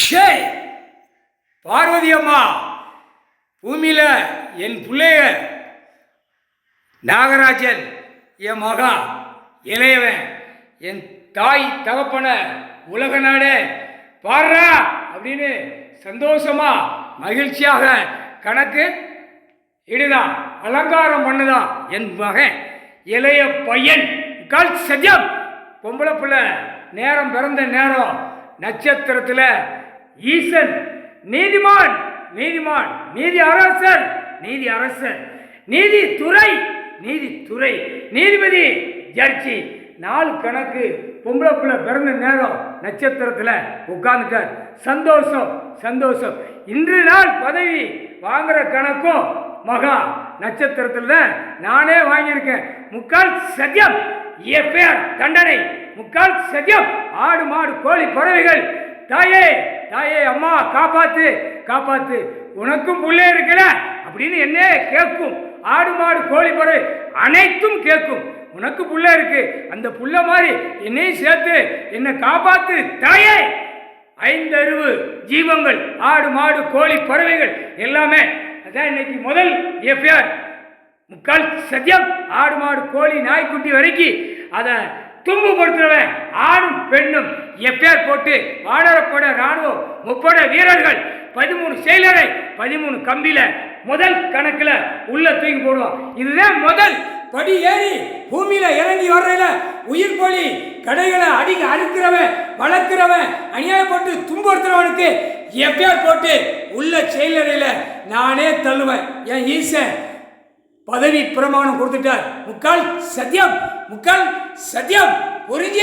ஷே பார்வதி அம்மா, பூமியில் என் பிள்ளைய நாகராஜன், என் மகா இளையவன், என் தாய் தகப்பன உலக நாடே பாடுறா அப்படின்னு சந்தோஷமா மகிழ்ச்சியாக கணக்கு இடுதான், அலங்காரம் பண்ணுதான். என் மகன் இளைய பையன் கால் சத்தியம், பொம்பளை பிள்ளை நேரம் பிறந்த நேரம் நட்சத்திரத்தில் ஈசன் நீதிமான், நீதிமான் நீதி அரசர், நீதி அரசர் நீதித்துறை, நீதித்துறை நீதிபதி ஜட்ஜி. நாலு கணக்கு பொம்பளை பிள்ளை பிறந்த நேரம் நட்சத்திரத்தில் உட்கார்ந்துட்டார். சந்தோஷம் சந்தோஷம். இன்று நாள் பதவி வாங்குற கணக்கும் மகா நட்சத்திரத்தில் தான் நானே வாங்கியிருக்கேன். முக்கால் சத்தியம் எஃப்ஐஆர் தண்டனை, முக்கால் சத்தியம் ஆடு மாடு கோழி பறவைகள். தாயே தாயே அம்மா காப்பாத்து காப்பாத்து, உனக்கும் புள்ளே இருக்கல அப்படின்னு என்ன கேட்கும். ஆடு மாடு கோழி பறவை அனைத்தும் கேட்கும். உனக்கு புள்ள இருக்கு, அந்த புள்ள மாதிரி என்னையும் சேர்த்து என்னை காப்பாத்து தாயே. 5 அறிவு ஜீவங்கள், ஆடு மாடு கோழி பறவைகள் எல்லாமே. அதான் இன்னைக்கு முதல் எஃப்ஐஆர். முக்கால் சத்தியம் ஆடு மாடு கோழி நாய்க்குட்டி வரைக்கும் அதை துன்புபடுத்துறவன் ஆணும் பெண்ணும் எஃப்ஐஆர் போட்டு வானரப்பட ராணுவம் 30 வீரர்கள் 13 செயலரை 13 கம்பியில முதல் கணக்கில் உள்ள தூக்கி போடுவோம். இதுதான் முதல் படி. ஏறி பூமியில இறங்கி வர்றதுல உயிர் கோழி கடைகளை அறுக்கிறவன் வளர்க்கிறவன் அநியாயப்பட்டு துன்புறுத்துறவனுக்கு எஃப்ஐஆர் போட்டு உள்ள செயலறையில் நானே தள்ளுவேன். என் ஈசன் பதவி பிரமாணம் கொடுத்துட்டார். முக்கால் சத்தியம், முக்கால் சத்தியம் புரிஞ்சு